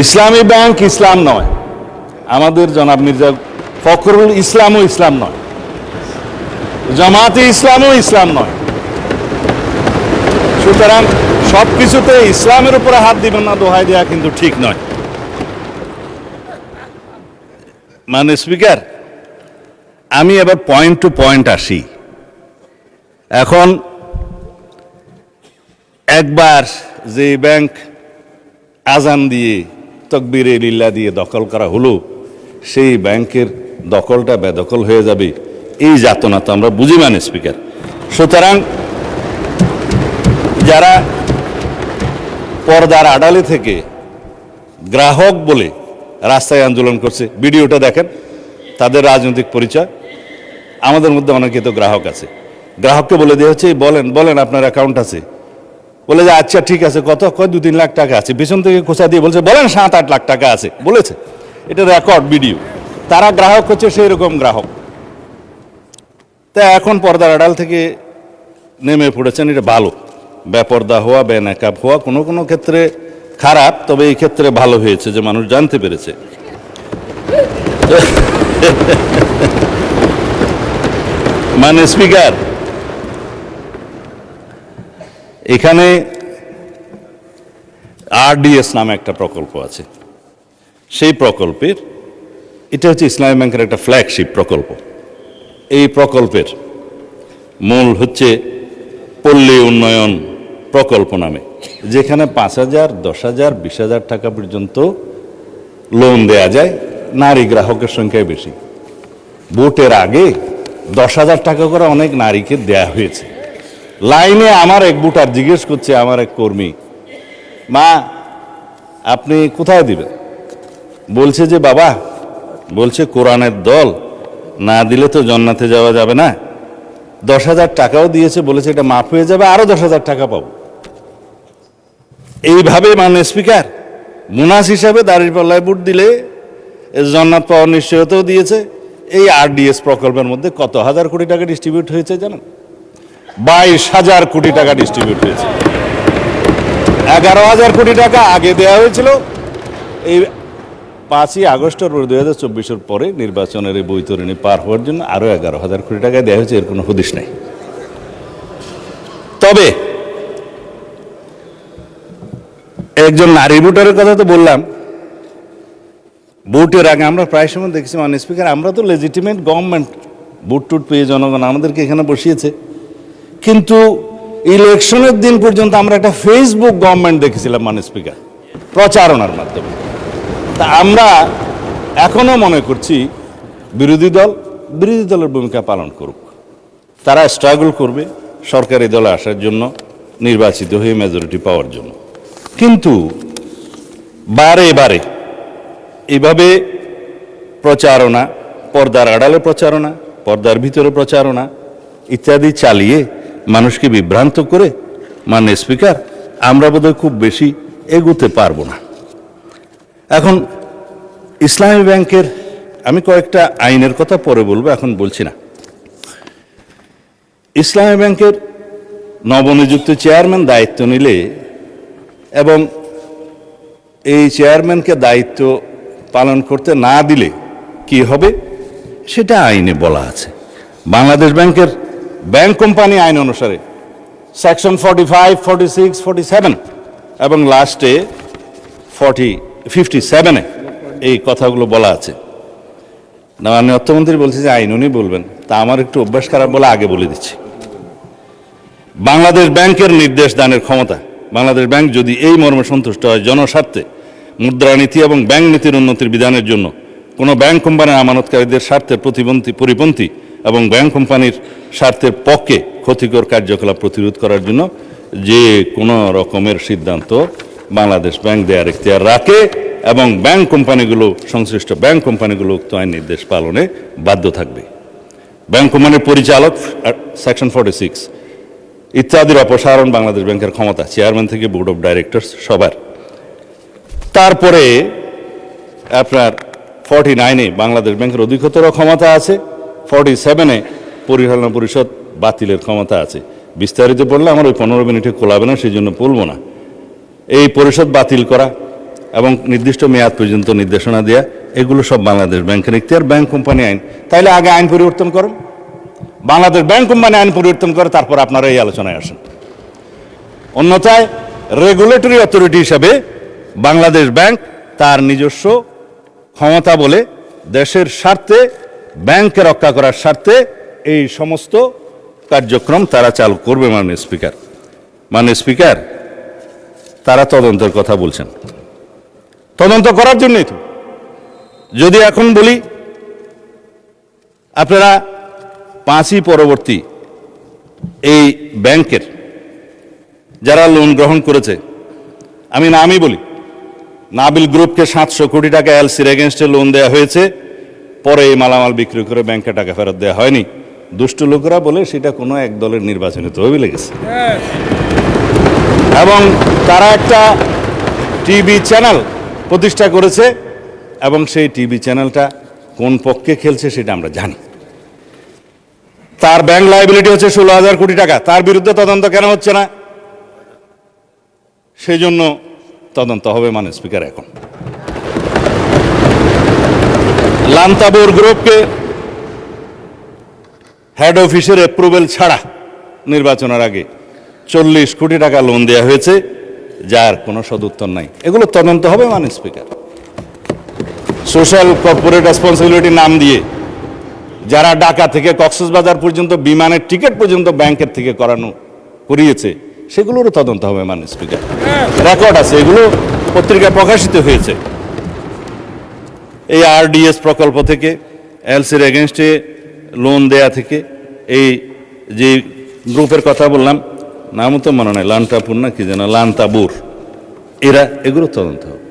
ইসলামী bank ইসলাম নয়, আমাদের জনাব মির্জা ফখরুল ইসলামও ইসলাম নয়, জামাতে ইসলামও ইসলাম নয়। সুতরাং সবকিছুতে ইসলামের উপরে হাত দিবেন না দোহাই দেওয়া কিন্তু ঠিক নয়। মানে স্পিকার, আমি এবার পয়েন্ট টু পয়েন্ট আসি। এখন একবার যে ব্যাংক আজান দিয়ে তকবীরে লিল্লাহ দিয়ে দখল করা হলো, সেই ব্যাংকের দখলটা বেদখল হয়ে যাবে, এই যাতনা তো আমরা বুঝি মানে স্পিকার। সুতরাং যারা পর্দার আড়ালে থেকে গ্রাহক বলে রাস্তায় আন্দোলন করছে, ভিডিওটা দেখেন, তাদের রাজনৈতিক পরিচয়। আমাদের মধ্যে অনেকে তো গ্রাহক আছে, গ্রাহককে বলে দেওয়া হচ্ছে বলেন বলেন আপনার অ্যাকাউন্ট আছে, বলে যে আচ্ছা ঠিক আছে, কত কয় 2-3 লাখ টাকা আছে, পিছন থেকে খোঁচা দিয়ে বলছে বলেন 7-8 লাখ টাকা আছে বলেছে, এটা রেকর্ড ভিডিও। তারা গ্রাহক হচ্ছে সেই রকম গ্রাহক। তা এখন পর্দার আড়াল থেকে নেমে পড়েছেন, এটা ভালো। বেপর্দা হওয়া, বেনাকাব হওয়া কোনো কোনো ক্ষেত্রে খারাপ, তবে এই ক্ষেত্রে ভালো হয়েছে যে মানুষ জানতে পেরেছে। মানে স্পিকার, এখানে আরডিএস নামে একটা প্রকল্প আছে। সেই প্রকল্পের, এটা হচ্ছে ইসলামী ব্যাংকের একটা ফ্ল্যাগশিপ প্রকল্প। এই প্রকল্পের মূল হচ্ছে পল্লী উন্নয়ন প্রকল্প নামে, যেখানে 5,000, 10,000, 20,000 টাকা পর্যন্ত লোন দেয়া যায়। নারী গ্রাহকের সংখ্যায় বেশি। ভোটের আগে 10,000 টাকা করে অনেক নারীকে দেয়া হয়েছে। লাইনে আমার এক ভোটার জিজ্ঞেস করছে, আমার এক কর্মী, মা আপনি কোথায় দিবেন? বলছে যে বাবা, বলছে কোরআনের দল না দিলে তো জান্নাতে যাওয়া যাবে না, 10,000 টাকাও দিয়েছে, বলেছে এটা মাফ হয়ে যাবে, আরো 10,000 টাকা পাবো। এইভাবে মানে স্পিকার, বোনাস হিসাবে দাঁড়িপাল্লায় ভোট দিলে জান্নাত পাওয়ার নিশ্চয়তাও দিয়েছে। এই আরডিএস প্রকল্পের মধ্যে কত হাজার কোটি টাকা ডিস্ট্রিবিউট হয়েছে জানেন? 22,000 কোটি টাকা ডিস্ট্রিবিউট হয়েছে। 11,000 কোটি টাকা আগে দেওয়া হয়েছিল। এই 5ই আগস্ট 2024 পরে নির্বাচনের এই বৈতরণী পার হওয়ার জন্য আরো 11,000 কোটি টাকা দেওয়া হয়েছে, এর কোনো হদিশ নাই। তবে একজন নারী ভোটারের কথা তো বললাম। ভোটের আগে আমরা প্রায় সময় দেখছি মানে স্পিকার, আমরা তো লেজিটিমেট গভর্নমেন্ট, ভোট টুট পেয়ে জনগণ আমাদেরকে এখানে বসিয়েছে, কিন্তু ইলেকশনের দিন পর্যন্ত আমরা একটা ফেসবুক গভর্নমেন্ট দেখেছিলাম মানে স্পিকার, প্রচারণার মাধ্যমে। তা আমরা এখনো মনে করছি বিরোধী দলের ভূমিকা পালন করুক, তারা স্ট্রাগল করবে সরকারি দলে আসার জন্য, নির্বাচিত হয়ে মেজরিটি পাওয়ার জন্য। কিন্তু বারে বারে এইভাবে প্রচারণা, পর্দার আড়ালে প্রচারণা, পর্দার ভিতরে প্রচারণা ইত্যাদি চালিয়ে মানুষকে বিভ্রান্ত করে মানে স্পিকার, আমরা বোধহয় খুব বেশি এগোতে পারবো না। এখন ইসলামী ব্যাংকের আমি কয়েকটা আইনের কথা পরে বলবো, এখন বলছি না। ইসলামী ব্যাংকের নবনিযুক্ত চেয়ারম্যান দায়িত্ব নিলে এবং এই চেয়ারম্যানকে দায়িত্ব পালন করতে না দিলে কি হবে সেটা আইনে বলা আছে। বাংলাদেশ ব্যাংকের ব্যাংক কোম্পানি আইন অনুসারে সেকশন 45, 46, 47 এবং লাস্টে 57-এ এই কথাগুলো বলা আছে। মাননীয় অর্থমন্ত্রী বলছে যে আইন উনি বলবেন, তা আমার একটু অভ্যাস খারাপ বলে আগে বলে দিচ্ছি। বাংলাদেশ ব্যাংকের নির্দেশ দানের ক্ষমতা, বাংলাদেশ ব্যাংক যদি এই মর্মে সন্তুষ্ট হয় জনস্বার্থে মুদ্রানীতি এবং ব্যাংক নীতির উন্নতির বিধানের জন্য কোনো ব্যাংক কোম্পানির আমানতকারীদের স্বার্থের পরিপন্থী এবং ব্যাংক কোম্পানির স্বার্থের পক্ষে ক্ষতিকর কার্যকলাপ প্রতিরোধ করার জন্য যে কোনো রকমের সিদ্ধান্ত বাংলাদেশ ব্যাংক দেওয়ার এখতিয়ার রাখে এবং ব্যাংক কোম্পানিগুলো, সংশ্লিষ্ট ব্যাংক কোম্পানিগুলো উক্ত আইন নির্দেশ পালনে বাধ্য থাকবে। ব্যাংক কোম্পানির পরিচালক সেকশন 46 ইত্যাদির অপসারণ বাংলাদেশ ব্যাংকের ক্ষমতা, চেয়ারম্যান থেকে বোর্ড অফ ডাইরেক্টরস সবার। তারপরে আপনার 49-এ বাংলাদেশ ব্যাংকের অধিকতর ক্ষমতা আছে, 47-এ পরিচালনা পরিষদ বাতিলের ক্ষমতা আছে। বিস্তারিত পড়লে আমার ওই 15 মিনিটে কোলাবে না, সেই জন্য বলবো না। এই পরিষদ বাতিল করা, এবং নির্দিষ্ট মেয়াদ পর্যন্ত নির্দেশনা দেয়া, এগুলো সব বাংলাদেশ ব্যাংকের ইখতিয়ার, ব্যাংক কোম্পানি আইন। তাইলে আগে আইন পরিবর্তন করেন, বাংলাদেশ ব্যাংক কোম্পানি আইন পরিবর্তন করে তারপর আপনারা এই আলোচনায় আসেন। অন্যথায় রেগুলেটরি অথরিটি হিসাবে বাংলাদেশ ব্যাংক তার নিজস্ব ক্ষমতা বলে দেশের স্বার্থে, ব্যাংককে রক্ষা করার স্বার্থে এই সমস্ত কার্যক্রম তারা চালু করবে। মাননীয় স্পিকার, মাননীয় স্পিকার, তারা তদন্তের কথা বলছেন, তদন্ত করার জন্যই তো। যদি এখন বলি আপনারা 5ই পরবর্তী এই ব্যাংকের যারা লোন গ্রহণ করেছে, আমি নামই বলি, নাবিল গ্রুপকে 700 কোটি টাকা এলসির এগেনস্টে লোন দেওয়া হয়েছে, পরে এই মালামাল বিক্রি করে ব্যাংকে টাকা ফেরত দেওয়া হয়নি। দুষ্টু লোকেরা বলে সেটা কোনো এক দলের নির্বাচনে তহবিলে গেছে। এবং তারা একটা টিভি চ্যানেল প্রতিষ্ঠা করেছে এবং সেই টিভি চ্যানেলটা কোন পক্ষে খেলছে সেটা আমরা জানি। তার ব্যাংক লায়াবিলিটি হচ্ছে 16,000 কোটি টাকা, তার বিরুদ্ধে তদন্ত কেন হচ্ছে না? সেই জন্য তদন্ত হবে মাননীয় স্পিকার। এখন লান্তাবুর গ্রুপকে হেড অফিসের অ্যাপ্রুভেল ছাড়া নির্বাচনের আগে 40 কোটি টাকা লোন দেওয়া হয়েছে, যার কোনো সদুত্তর নাই। এগুলো তদন্ত হবে মাননীয় স্পিকার। সোশ্যাল কর্পোরেট রেসপন্সিবিলিটির নাম দিয়ে যারা ঢাকা থেকে কক্সবাজার পর্যন্ত বিমানের টিকিট পর্যন্ত ব্যাংকের থেকে করিয়েছে, সেগুলোরও তদন্ত হবে মাননীয় স্পিকার। রেকর্ড আছে, এগুলো পত্রিকায় প্রকাশিত হয়েছে। এই আরডিএস প্রকল্প থেকে, এলসির এগেনস্টে লোন দেয়া থেকে, এই যে গ্রুপের কথা বললাম, নামও তো মনে নাই, লান্তাপুর না কি যেন, লান্তাবুর, এগুলো তদন্ত হবে।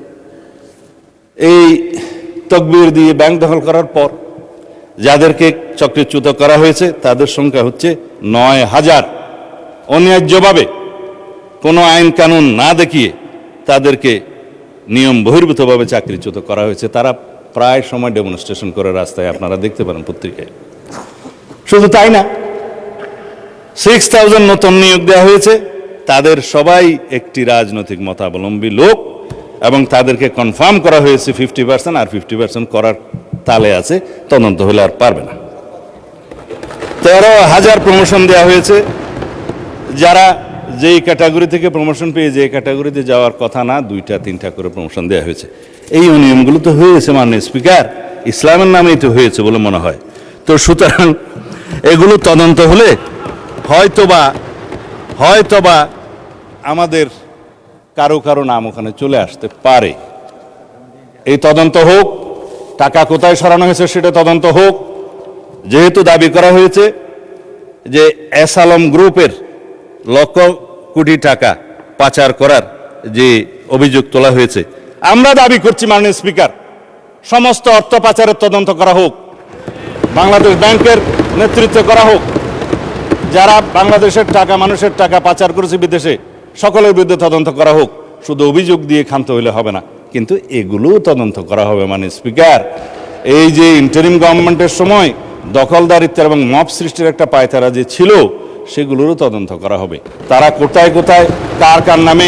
এই তকবির দিয়ে ব্যাংক দখল করার পর যাদেরকে চক্রচ্যুত করা হয়েছে তাদের সংখ্যা হচ্ছে 9,000। অন্যায্যভাবে কোনো আইন কানুন না দেখিয়ে তাদেরকে নিয়ম বহির্ভূতভাবে চাকরিচ্যুত করা হয়েছে। তারা প্রায় সময় ডেমনস্ট্রেশন করে রাস্তায়, আপনারা দেখতে পারেন পত্রিকায়। শুধু তাই না, 6,000 নতুন নিয়োগ দেওয়া হয়েছে, তাদের সবাই একটি রাজনৈতিক মতাবলম্বী লোক এবং তাদেরকে কনফার্ম করা হয়েছে 50%, আর 50% করার তালে আছে, তদন্ত হলে আর পারবে না। 13,000 প্রমোশন দেওয়া হয়েছে, যারা যেই ক্যাটাগরি থেকে প্রমোশন পেয়ে যে ক্যাটাগরিতে যাওয়ার কথা না, 2টা-3টা করে প্রমোশন দেওয়া হয়েছে। এই অনিয়মগুলো তো হয়েছে মাননীয় স্পিকার, ইসলামের নামেই তো হয়েছে বলে মনে হয়। তো সুতরাং এগুলো তদন্ত হলে হয়তোবা আমাদের কারো নাম ওখানে চলে আসতে পারে। এই তদন্ত হোক, টাকা কোথায় সরানো হয়েছে সেটা তদন্ত হোক। যেহেতু দাবি করা হয়েছে যে এস আলম গ্রুপের লক্ষ কোটি টাকা পাচার করার যে অভিযোগ তোলা হয়েছে, আমরা দাবি করছি মাননীয় স্পিকার, সমস্ত অর্থ পাচারের তদন্ত করা হোক, বাংলাদেশ ব্যাংকের নেতৃত্ব করা হোক। যারা বাংলাদেশের টাকা, মানুষের টাকা পাচার করেছে বিদেশে, সকলের বিরুদ্ধে তদন্ত করা হোক। শুধু অভিযোগ দিয়ে ক্ষান্ত হইলে হবে না, কিন্তু এগুলোও তদন্ত করা হবে মাননীয় স্পিকার। এই যে ইন্টারিম গভর্নমেন্টের সময় দখলদারিত্বের এবং মব সৃষ্টির একটা পায়তারা যে ছিল, সেগুলোরও তদন্ত করা হবে। তারা কোথায় কোথায় কার নামে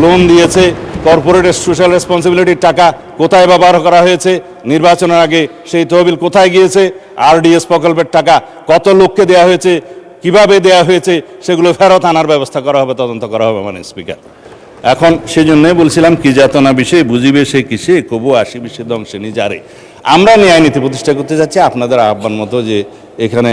লোন দিয়েছে, কর্পোরেট সোশ্যাল রেসপন্সিবিলিটির টাকা কোথায় ব্যবহার করা হয়েছে, নির্বাচনের আগে সেই তহবিল কোথায় গিয়েছে, আরডিএস প্রকল্পের টাকা কত লোককে দেওয়া হয়েছে, কিভাবে দেওয়া হয়েছে, সেগুলো ফেরত আনার ব্যবস্থা করা হবে, তদন্ত করা হবে মাননীয় স্পিকার। এখন সেই জন্যই বলছিলাম, কি যাতনা বিষয়ে বুঝিবে সে কিসে, কবু আসি বিষে দংশে নিজারে। আমরা ন্যায় নীতি প্রতিষ্ঠা করতে যাচ্ছি, আপনাদের আহ্বান মতো যে এখানে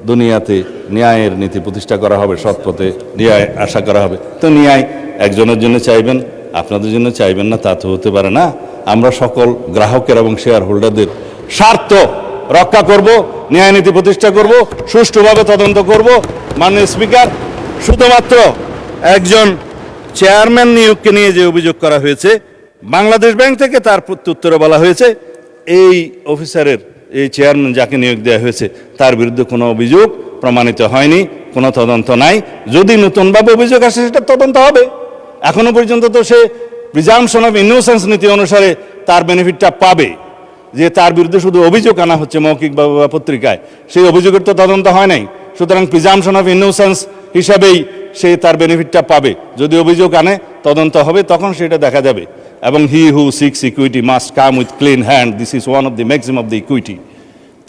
দুনিয়াতে ন্যায়ের নীতি প্রতিষ্ঠা করা হবে, সৎ পথে ন্যায় আশা করা হবে। তো ন্যায় একজনের জন্য চাইবেন, আপনাদের জন্য চাইবেন না, তা তো হতে পারে না। আমরা সকল গ্রাহকের এবং শেয়ার হোল্ডারদের স্বার্থ রক্ষা করব, ন্যায় নীতি প্রতিষ্ঠা করব, সুষ্ঠুভাবে তদন্ত করব। মাননীয় স্পিকার, শুধুমাত্র একজন চেয়ারম্যান নিয়োগকে নিয়ে যে অভিযোগ করা হয়েছে, বাংলাদেশ ব্যাংক থেকে তার প্রত্যুত্তরে বলা হয়েছে এই অফিসারের, এই চেয়ারম্যান যাকে নিয়োগ দেওয়া হয়েছে তার বিরুদ্ধে কোনো অভিযোগ প্রমাণিত হয়নি, কোনো তদন্ত নাই। যদি নতুনভাবে অভিযোগ আসে সেটা তদন্ত হবে। এখনো পর্যন্ত তো সে প্রিজাম্পশন অফ ইনোসেন্স নীতি অনুসারে তার বেনিফিটটা পাবে, যে তার বিরুদ্ধে শুধু অভিযোগ আনা হচ্ছে মৌখিকভাবে বা পত্রিকায়, সেই অভিযোগের তো তদন্ত হয় নাই। সুতরাং প্রিজাম্পশন অফ ইনোসেন্স হিসাবেই সে তার বেনিফিটটা পাবে। যদি অভিযোগ আনে তদন্ত হবে, তখন সেটা দেখা যাবে। এবং he who seeks equity must come with clean hand, this is one of the maximum of the equity.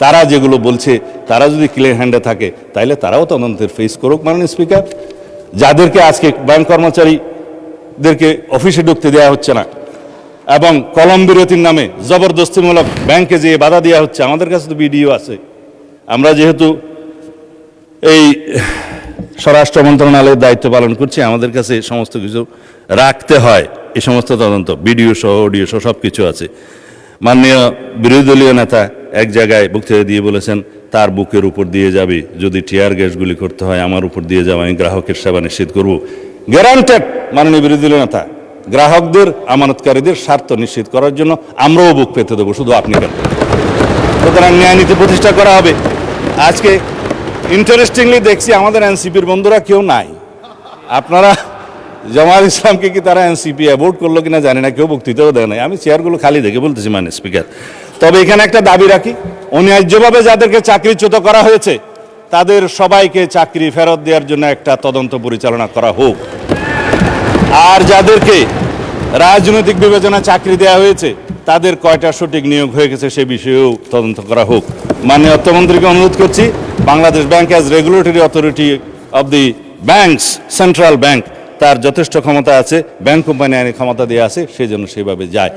তারা যেগুলো বলছে, তারা যদি ক্লিন হ্যান্ডে থাকে তাহলে তারাও তদন্তের ফেস করুক। মাননীয় স্পিকার, যাদেরকে আজকে ব্যাংক কর্মচারীদেরকে অফিসে ঢুকতে দেওয়া হচ্ছে না এবং কলম বিরতির নামে জবরদস্তিমূলক ব্যাংকে যেয়ে বাধা দেওয়া হচ্ছে, আমাদের কাছে তো ভিডিও আছে। আমরা যেহেতু এই স্বরাষ্ট্র মন্ত্রণালয়ের দায়িত্ব পালন করছি, আমাদের কাছে সমস্ত কিছু রাখতে হয়। এই সমস্ত তদন্ত ভিডিও সহ অডিও সহ সব কিছু আছে। মাননীয় বিরোধী দলীয় নেতা এক জায়গায় বক্তৃতা দিয়ে বলেছেন তার বুকের উপর দিয়ে যাবে, যদি টিয়ার গ্যাসগুলি করতে হয় আমার উপর দিয়ে যাবে, আমি গ্রাহকের সেবা নিশ্চিত করব। গ্যারান্টেড মাননীয় বিরোধী দলীয় নেতা, গ্রাহকদের আমানতকারীদের স্বার্থ নিশ্চিত করার জন্য আমরাও বুক পেতে দেবো, শুধু আপনি কেন। সুতরাং ন্যায় নীতি প্রতিষ্ঠা করা হবে। আজকে ইন্টারেস্টিংলি দেখছি আমাদের এনসিপির বন্ধুরা কেউ নাই। আপনারা জামাত ইসলামকে কি তারা এনসিপি অ্যাভোট করলো কিনা জানি না, কেউ বক্তৃতাও দেয় নাই। আমি চেয়ারগুলো খালি দেখে বলতেছি মাননীয় স্পিকার। তবে এখানে একটা দাবি রাখি, অন্যায্যভাবে যাদেরকে চাকরিচ্যুত করা হয়েছে তাদের সবাইকে চাকরি ফেরত দেওয়ার জন্য একটা তদন্ত পরিচালনা করা হোক। আর যাদেরকে রাজনৈতিক বিবেচনা চাকরি দেওয়া হয়েছে তাদের কয়টা সঠিক নিয়োগ হয়ে গেছে সে বিষয়েও তদন্ত করা হোক। মাননীয় অর্থমন্ত্রীকে অনুরোধ করছি, Bangladesh bank as regulatory authority of the banks, central bank, তার যথেষ্ট ক্ষমতা আছে, ব্যাংক কোম্পানি আইনের ক্ষমতা দেওয়া আছে, সেই জন্য সেভাবে যায়।